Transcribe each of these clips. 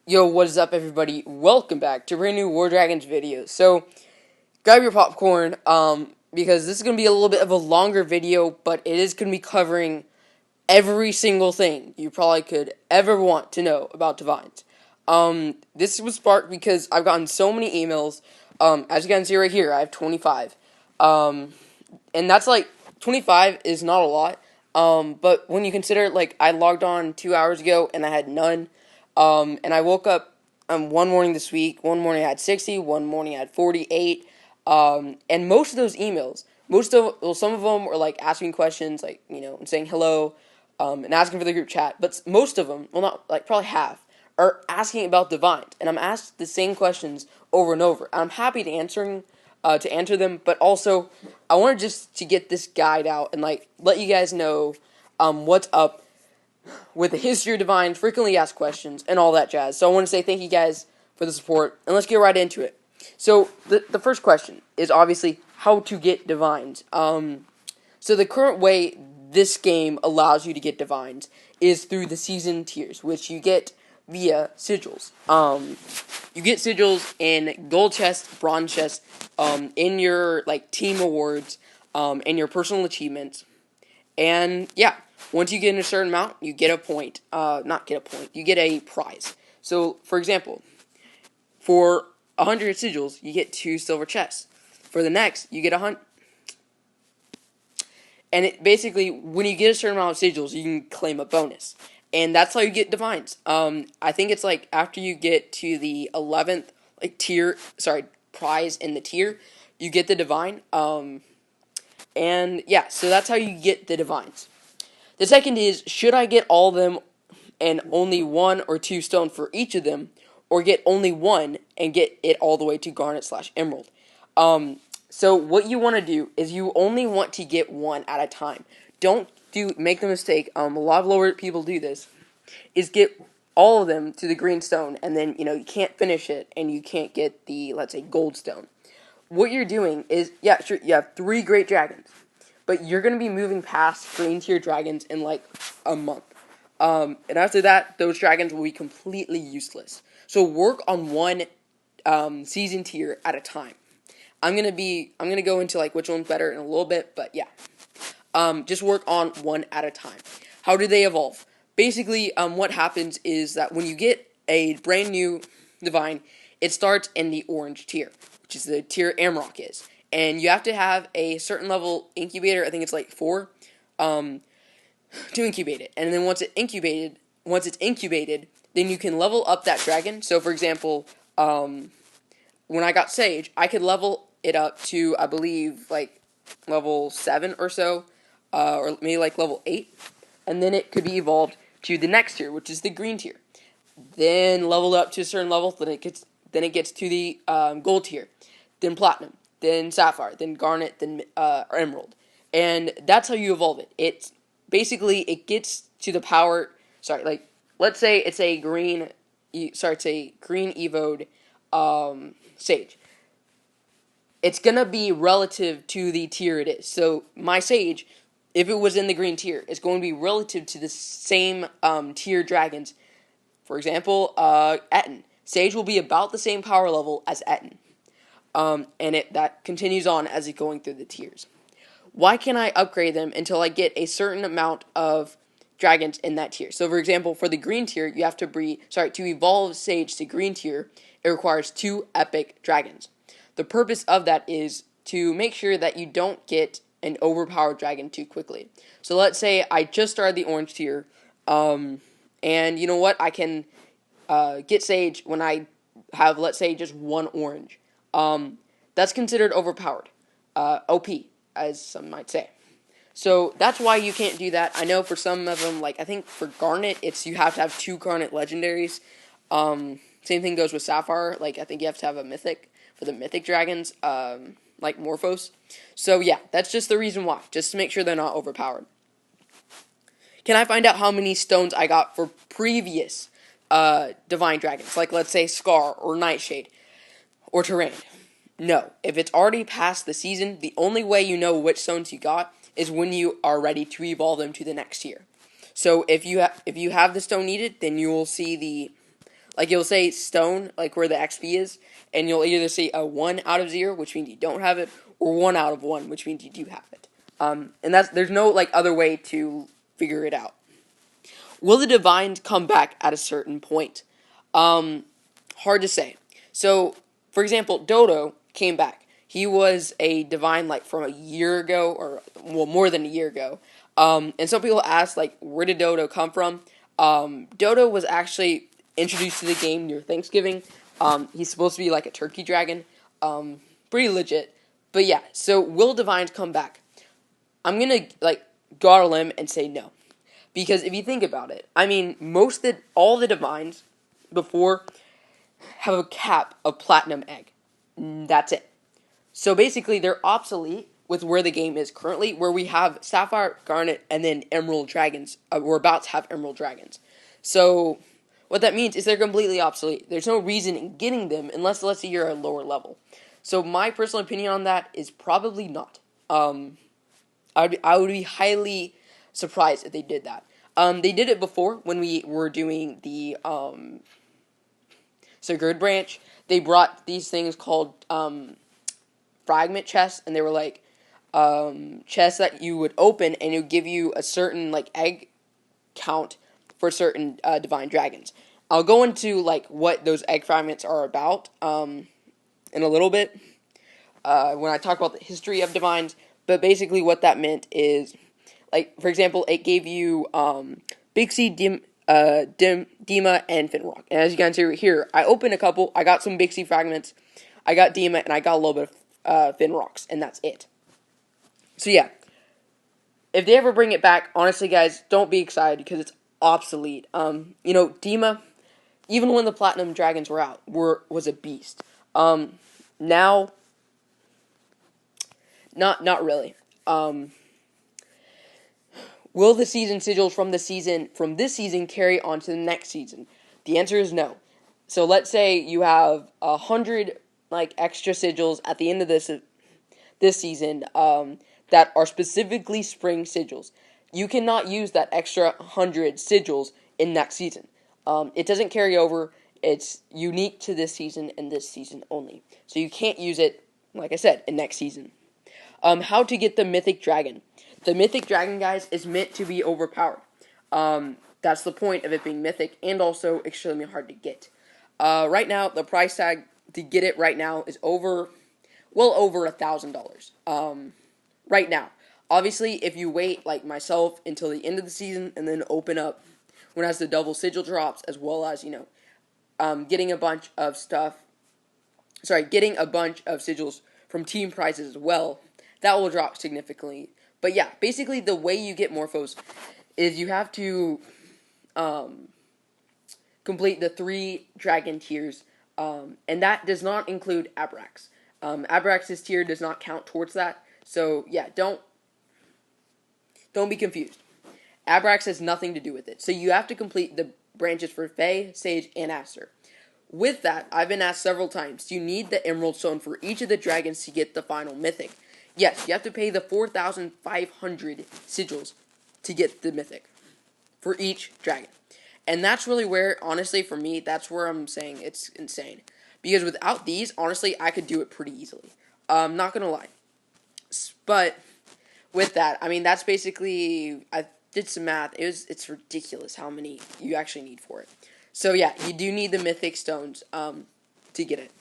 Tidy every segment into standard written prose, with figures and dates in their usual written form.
Yo, what is up, everybody? Welcome back to a brand new War Dragons video. So, grab your popcorn, because this is going to be a little bit of a longer video, but it is going to be covering every single thing you probably could ever want to know about Divines. This was sparked because I've gotten so many emails. As you can see right here, I have 25. And that's like, 25 is not a lot. But when you consider, like, I logged on 2 hours ago and I had none. And I woke up one morning this week. One morning I had 60. One morning I had 48. And most of those emails, some of them were like asking questions, like, and saying hello, and asking for the group chat. But most of them, well, not like probably half, are asking about divines. And I'm asked the same questions over and over. And I'm happy to answer them. But also, I wanted just to get this guide out and like let you guys know what's up with the history of divines, frequently asked questions, and all that jazz. So I want to say thank you guys for the support, and let's get right into it. So the first question is obviously how to get divines. So the current way this game allows you to get divines is through the season tiers, which you get via sigils. You get sigils in gold chest, bronze chest, in your like team awards, and your personal achievements. And yeah, once you get in a certain amount, you get a point. Not get a point, you get a prize. So, for example, for 100 sigils, you get 2 silver chests. For the next, you get 100. And it basically, when you get a certain amount of sigils, you can claim a bonus. And that's how you get divines. I think it's like after you get to the 11th prize in the tier, you get the divine. And yeah, so that's how you get the divines. The second is, should I get all of them and only 1 or 2 stone for each of them, or get only 1 and get it all the way to garnet/emerald? So what you want to do is you only want to get 1 at a time. Don't make the mistake, a lot of lower people do this, is get all of them to the green stone, and then, you can't finish it, and you can't get the, let's say, gold stone. What you're doing is, yeah, sure, you have 3 great dragons, but you're going to be moving past green tier dragons in like a month. And after that, those dragons will be completely useless. So work on one season tier at a time. I'm gonna go into like which one's better in a little bit, but yeah. Just work on one at a time. How do they evolve? Basically, what happens is that when you get a brand new divine, it starts in the orange tier, which is the tier Amrock is. And you have to have a certain level incubator, I think it's like 4, to incubate it. And then once it's incubated, then you can level up that dragon. So for example, when I got Sage, I could level it up to, I believe, like level 7 or so, or maybe like level 8, and then it could be evolved to the next tier, which is the green tier. Then leveled up to a certain level, then it gets to the gold tier, then platinum, then sapphire, then garnet, then emerald, and that's how you evolve it. It's basically, it gets to the power. Sorry, like let's say it's a green. It's a green evoed Sage. It's gonna be relative to the tier it is. So my Sage, if it was in the green tier, is going to be relative to the same tier dragons. For example, Etten. Sage will be about the same power level as Etten. And that continues on as it's going through the tiers. Why can't I upgrade them until I get a certain amount of dragons in that tier? So, for example, for the green tier, you have to evolve Sage to green tier, it requires 2 epic dragons. The purpose of that is to make sure that you don't get an overpowered dragon too quickly. So let's say I just started the orange tier, and you know what? I can get Sage when I have, let's say, just 1 orange. That's considered overpowered. OP, as some might say. So that's why you can't do that. I know for some of them, like I think for Garnet, you have to have 2 Garnet legendaries. Same thing goes with Sapphire. Like I think you have to have a Mythic for the Mythic dragons, like Morphos. So yeah, that's just the reason why. Just to make sure they're not overpowered. Can I find out how many stones I got for previous divine dragons? Like let's say Scar or Nightshade or Terrain. No. If it's already past the season, the only way you know which stones you got is when you are ready to evolve them to the next tier. So if you have the stone needed, then you will see the Like you'll say stone, like where the XP is, and you'll either say a 1 out of 0, which means you don't have it, or 1 out of 1, which means you do have it. And there's no like other way to figure it out. Will the divines come back at a certain point? Hard to say. So, for example, Dodo came back. He was a divine like from a year ago, or well, more than a year ago. And some people ask like, where did Dodo come from? Dodo was actually introduced to the game near Thanksgiving. He's supposed to be like a turkey dragon. Pretty legit. But yeah, so will divines come back? I'm gonna like go out on a limb and say no. Because if you think about it, I mean, all the divines before have a cap of platinum egg. That's it. So basically, they're obsolete with where the game is currently, where we have Sapphire, Garnet, and then Emerald Dragons. We're about to have Emerald Dragons. So what that means is they're completely obsolete. There's no reason in getting them unless, let's say, you're a lower level. So my personal opinion on that is probably not. I would be highly surprised if they did that. They did it before when we were doing the Sigurd branch. They brought these things called fragment chests, and they were like chests that you would open, and it would give you a certain like egg count for certain divine dragons. I'll go into like what those egg fragments are about in a little bit when I talk about the history of divines. But basically, what that meant is, like, for example, it gave you Big C, Dima, and Finrock. And as you can see here, I opened a couple. I got some Big C fragments. I got Dima, and I got a little bit of Finrocks, and that's it. So yeah, if they ever bring it back, honestly, guys, don't be excited because it's obsolete. Dima, even when the Platinum Dragons were out, was a beast. Now, not really. Will the season sigils from this season carry on to the next season? The answer is no. So let's say you have 100 like extra sigils at the end of this season that are specifically spring sigils. You cannot use that extra 100 sigils in next season. It doesn't carry over. It's unique to this season and this season only. So you can't use it, like I said, in next season. How to get the Mythic Dragon. The Mythic Dragon, guys, is meant to be overpowered. That's the point of it being mythic, and also extremely hard to get. Right now, the price tag to get it right now is well over $1,000. Right now. Obviously, if you wait, like myself, until the end of the season, and then open up when it has the double sigil drops, as well as, getting a bunch of sigils from team prizes as well, that will drop significantly. But yeah, basically the way you get Morphos is you have to complete the 3 dragon tiers, and that does not include Abrax. Abrax's tier does not count towards that, so yeah, don't be confused. Abrax has nothing to do with it, so you have to complete the branches for Fae, Sage, and Aster. With that, I've been asked several times, do you need the Emerald Stone for each of the dragons to get the final Mythic? Yes, you have to pay the 4,500 sigils to get the Mythic for each dragon. And that's really where, honestly, for me, that's where I'm saying it's insane. Because without these, honestly, I could do it pretty easily. Not gonna lie. But with that, I mean, that's basically, I did some math. It's ridiculous how many you actually need for it. So yeah, you do need the Mythic Stones to get it.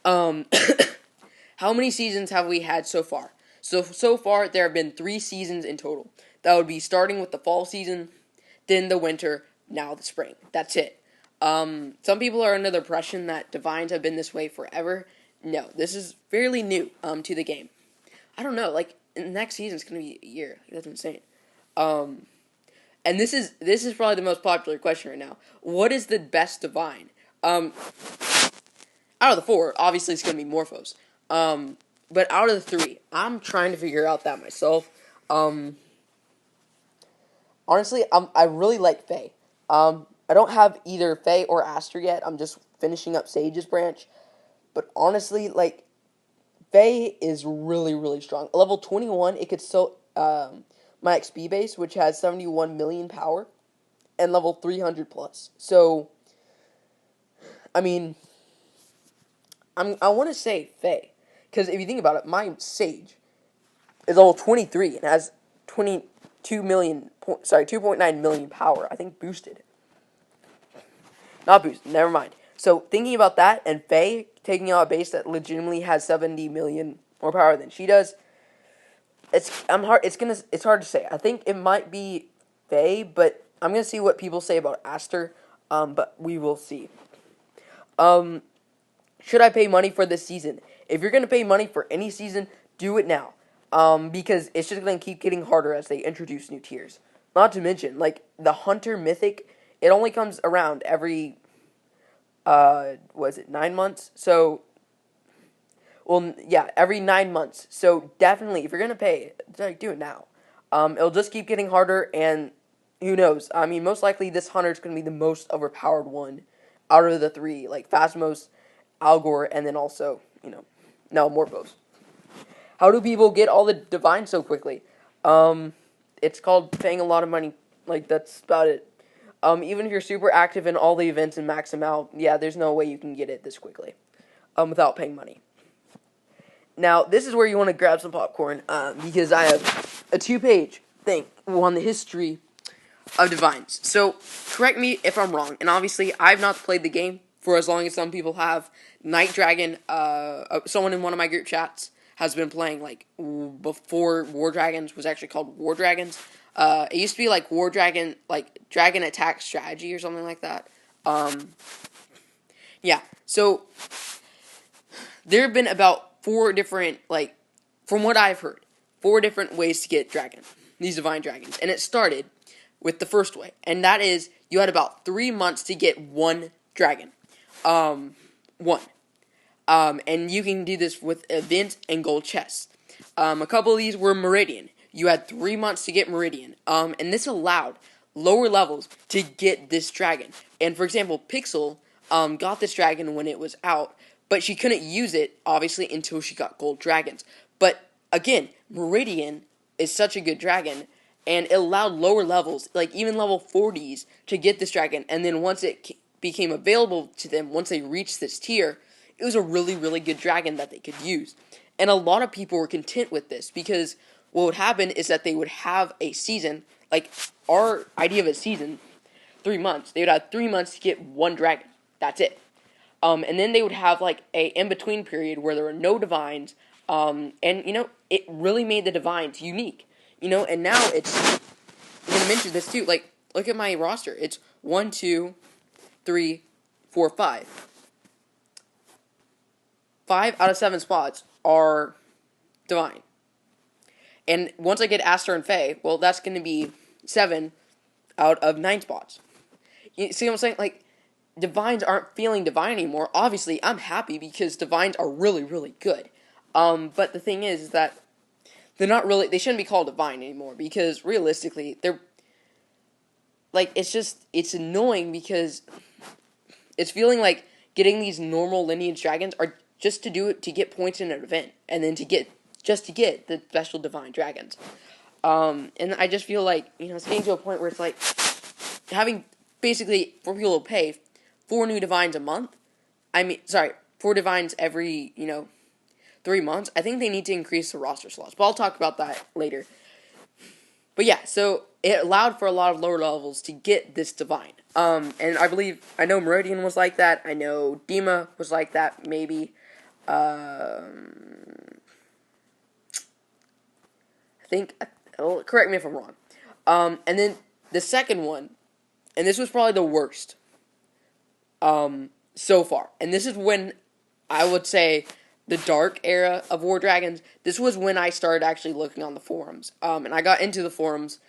How many seasons have we had so far? So far, there have been 3 seasons in total. That would be starting with the fall season, then the winter, now the spring. That's it. Some people are under the impression that divines have been this way forever. No, this is fairly new to the game. I don't know, like, in the next season, it's going to be a year. That's insane. And this is probably the most popular question right now. What is the best divine? Out of the 4, obviously it's going to be Morphos. But out of the 3, I'm trying to figure out that myself. Honestly, I really like Fae. I don't have either Fae or Aster yet. I'm just finishing up Sage's branch. But honestly, like, Fae is really, really strong. Level 21, it could still my XP base, which has 71 million power. and level 300 plus. So, I mean, I want to say Fae, because if you think about it, my Sage is level 23 and has 22 million, 2.9 million power. I think boosted. Not boosted, never mind. So thinking about that and Faye taking out a base that legitimately has 70 million more power than she does, it's hard to say. I think it might be Faye, but I'm gonna see what people say about Aster. But we will see. Um, should I pay money for this season? If you're gonna pay money for any season, do it now. Because it's just gonna keep getting harder as they introduce new tiers. Not to mention, like the Hunter Mythic, it only comes around every was it 9 months? So, well, yeah, every 9 months. So definitely, if you're gonna pay, like, do it now. It'll just keep getting harder, and who knows? I mean, most likely this hunter is gonna be the most overpowered one out of the three, like Phasmos, Algor, and then also, no, Morphos. How do people get all the divines so quickly? Um, it's called paying a lot of money. Like, that's about it. Even if you're super active in all the events and max them out, yeah, there's no way you can get it this quickly, without paying money. Now, this is where you want to grab some popcorn, because I have a 2-page thing on the history of divines. So, correct me if I'm wrong, and obviously, I've not played the game for as long as some people have. Night Dragon, someone in one of my group chats has been playing, like, before War Dragons was actually called War Dragons. It used to be, like, War Dragon, like, Dragon Attack Strategy or something like that. Yeah, so, there have been about 4 different, like, from what I've heard, 4 different ways to get these divine dragons. And it started with the first way, and that is you had about 3 months to get one dragon. One. And you can do this with event and gold chests. A couple of these were Meridian. You had 3 months to get Meridian. And this allowed lower levels to get this dragon. And for example, Pixel got this dragon when it was out, but she couldn't use it, obviously, until she got gold dragons. But again, Meridian is such a good dragon, and it allowed lower levels, like even level 40s, to get this dragon. And then once it became available to them, once they reached this tier, it was a really, really good dragon that they could use. And a lot of people were content with this, because what would happen is that they would have a season, like our idea of a season, 3 months. They would have 3 months to get one dragon. That's it. And then they would have like a in-between period where there were no divines, and it really made the divines unique. And now I'm gonna mention this too. Like, look at my roster. It's 1, 2, 3, 4, 5. 5 out of 7 spots are divine. And once I get Aster and Fae, well, that's going to be 7 out of 9 spots. You see what I'm saying? Like, divines aren't feeling divine anymore. Obviously, I'm happy because divines are really, really good. But the thing is that they shouldn't be called divine anymore, because realistically, they're, like, it's annoying because it's feeling like getting these normal lineage dragons are just to do it to get points in an event, and then to get the special divine dragons. And I just feel like, it's getting to a point where it's like having basically 4 people to pay 4 new divines a month. 4 divines every, 3 months. I think they need to increase the roster slots, but I'll talk about that later. But yeah, so it allowed for a lot of lower levels to get this divine. And I know Meridian was like that. I know Dima was like that, maybe. I think, correct me if I'm wrong. And then the second one, and this was probably the worst, so far. And this is when I would say the dark era of War Dragons. This was when I started actually looking on the forums. And I got into the forums.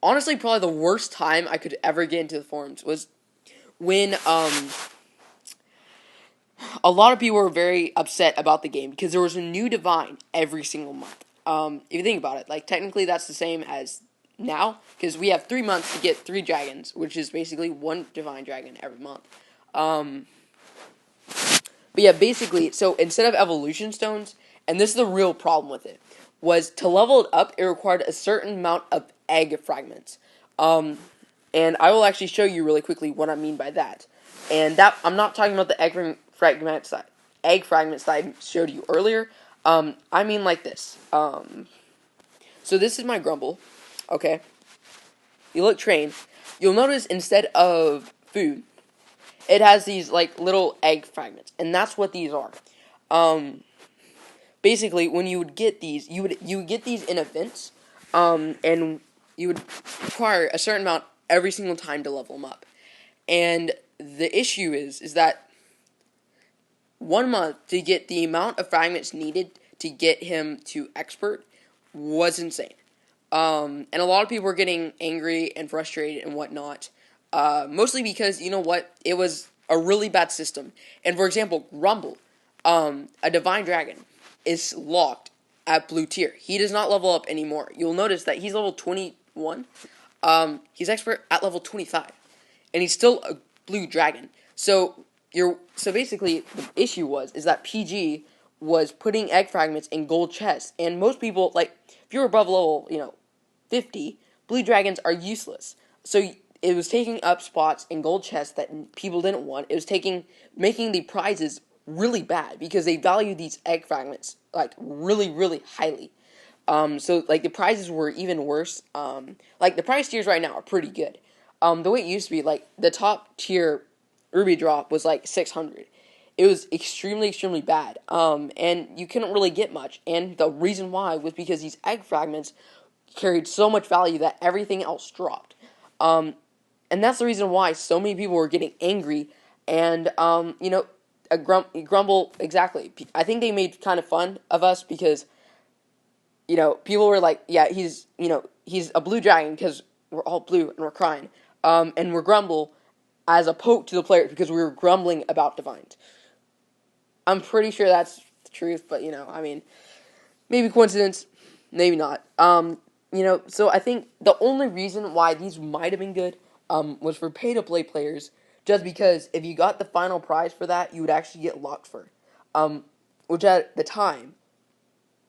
Honestly, probably the worst time I could ever get into the forums was when, a lot of people were very upset about the game because there was a new divine every single month. If you think about it, like, technically that's the same as now, because we have 3 months to get 3 dragons, which is basically 1 divine dragon every month. But yeah, basically, so instead of evolution stones, and this is the real problem with it, was to level it up, it required a certain amount of egg fragments. And And I will actually show you really quickly what I mean by that. And that I'm not talking about the egg fragments that I showed you earlier. I mean like this. So this is my grumble. Okay. You look trained. You'll notice instead of food, it has these like little egg fragments, and that's what these are. Basically, when you would get these, you would get these in events, and you would require a certain amount every single time to level them up. And the issue is that 1 month to get the amount of fragments needed to get him to expert was insane. And a lot of people were getting angry and frustrated and whatnot. Mostly because, you know what, it was a really bad system. And for example, Grumble, a Divine Dragon, is locked at blue tier. He does not level up anymore. You'll notice that he's level 21. He's expert at level 25. And he's still a blue dragon. So basically the issue is that PG was putting egg fragments in gold chests. And most people, like, if you're above level, 50, blue dragons are useless. So it was taking up spots in gold chests that people didn't want. It was making the prizes really bad because they valued these egg fragments like really, really highly. So like the prizes were even worse. Like the prize tiers right now are pretty good. The way it used to be, like the top tier ruby drop was like 600. It was extremely, extremely bad. And you couldn't really get much. And the reason why was because these egg fragments carried so much value that everything else dropped. And that's the reason why so many people were getting angry. And, Grumble, exactly. I think they made kind of fun of us because, people were like, yeah, he's a blue dragon because we're all blue and we're crying. And we're Grumble as a poke to the players because we were grumbling about Divines. I'm pretty sure that's the truth, but, maybe coincidence, maybe not. So I think the only reason why these might have been good was for pay-to-play players, just because if you got the final prize for that, you would actually get locked for, which at the time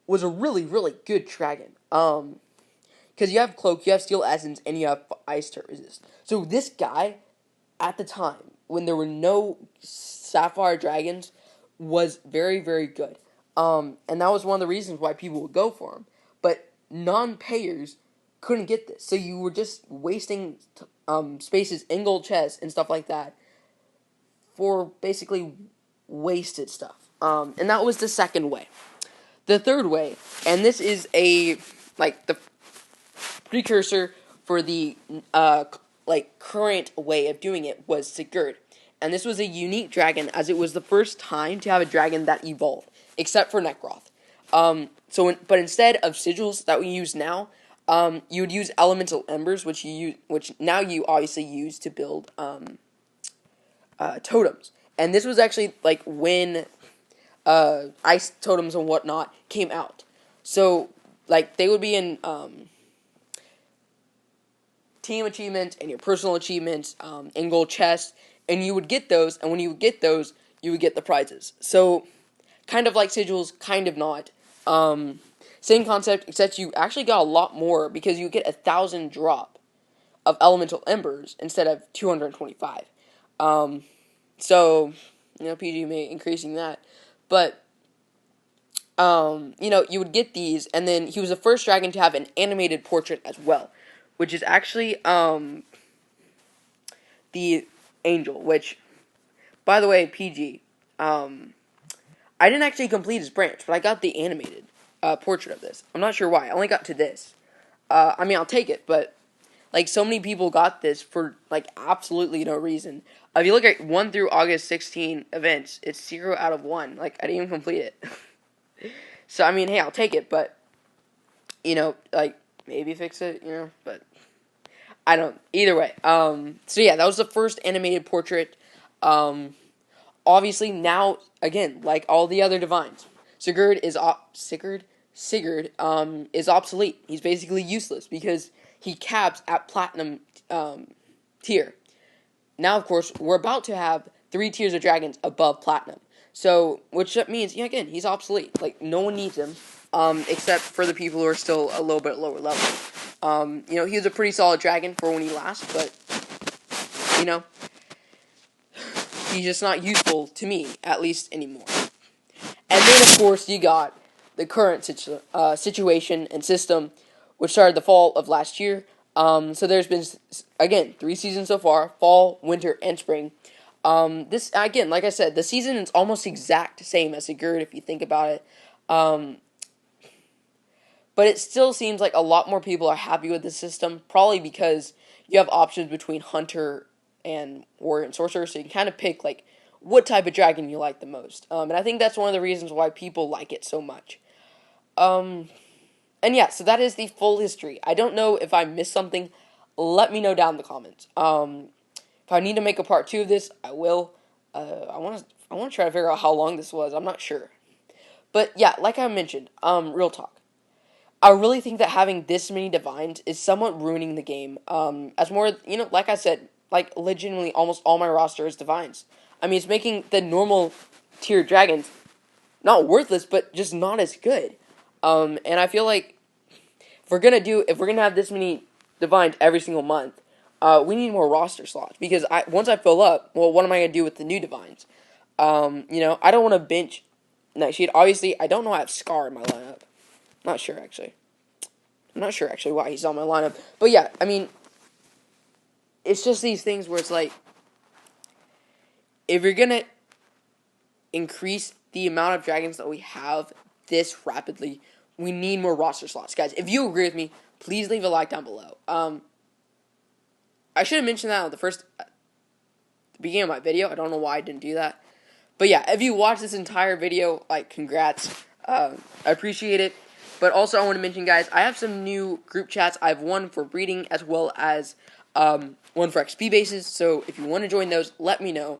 was a really, really good dragon. Because you have Cloak, you have Steel Essence, and you have Ice Turret Resist. So this guy, at the time, when there were no Sapphire Dragons, was very, very good. And that was one of the reasons why people would go for him. But non-payers couldn't get this. So you were just wasting spaces in gold chests and stuff like that for basically wasted stuff. And that was the second way. The third way, and this is the precursor for the current way of doing it, was Sigurd. And this was a unique dragon, as it was the first time to have a dragon that evolved, except for Necroth. But instead of sigils that we use now, you would use elemental embers, which now you obviously use to build totems. And this was actually like when ice totems and whatnot came out. So like they would be in team achievements and your personal achievements in gold chests, and you would get those. And when you would get those, you would get the prizes. So kind of like sigils, kind of not. Same concept, except you actually got a lot more because you get 1,000 drop of elemental embers instead of 225. So, PG may increasing that. But, you would get these, and then he was the first dragon to have an animated portrait as well, which is actually, the angel, which, by the way, PG, I didn't actually complete his branch, but I got the animated portrait of this. I'm not sure why. I only got to this. I'll take it, but like so many people got this for like absolutely no reason. If you look at 1 through August 16 events, it's 0 out of 1. Like I didn't even complete it. So hey, I'll take it, but maybe fix it, but I don't. Either way, so yeah, that was the first animated portrait. Obviously now, again, like all the other divines, Sigurd is obsolete. He's basically useless because he caps at platinum tier. Now, of course, we're about to have 3 tiers of dragons above platinum. So, which means, again, he's obsolete. Like, no one needs him, except for the people who are still a little bit lower level. He was a pretty solid dragon for when he last, but you know, he's just not useful to me, at least anymore. And then, of course, you got the current situation and system, which started the fall of last year. So there's been, again, 3 seasons so far: fall, winter, and spring. This, again, like I said, the season is almost exact same as the Gird if you think about it. But it still seems like a lot more people are happy with the system, probably because you have options between Hunter and Warrior and Sorcerer, so you can kind of pick like what type of dragon you like the most. And I think that's one of the reasons why people like it so much. And yeah, so that is the full history. I don't know if I missed something. Let me know down in the comments. If I need to make a part 2 of this, I will. I want to try to figure out how long this was. I'm not sure. But yeah, like I mentioned, real talk. I really think that having this many divines is somewhat ruining the game. As more, like I said, like legitimately almost all my roster is divines. I mean, it's making the normal tier dragons not worthless, but just not as good. And I feel like if we're gonna have this many divines every single month, we need more roster slots because once I fill up, well, what am I gonna do with the new divines? I don't want to bench Nightshade. Obviously, I don't know I have Scar in my lineup. Not sure actually. I'm not sure actually why he's on my lineup. But yeah, I mean, it's just these things where it's like, if you're gonna increase the amount of dragons that we have this rapidly, we need more roster slots, guys. If you agree with me, please leave a like down below. I should have mentioned that on the beginning of my video. I don't know why I didn't do that. But yeah, if you watch this entire video, like, congrats. I appreciate it. But also, I want to mention, guys, I have some new group chats. I have one for breeding as well as one for XP bases. So if you want to join those, let me know.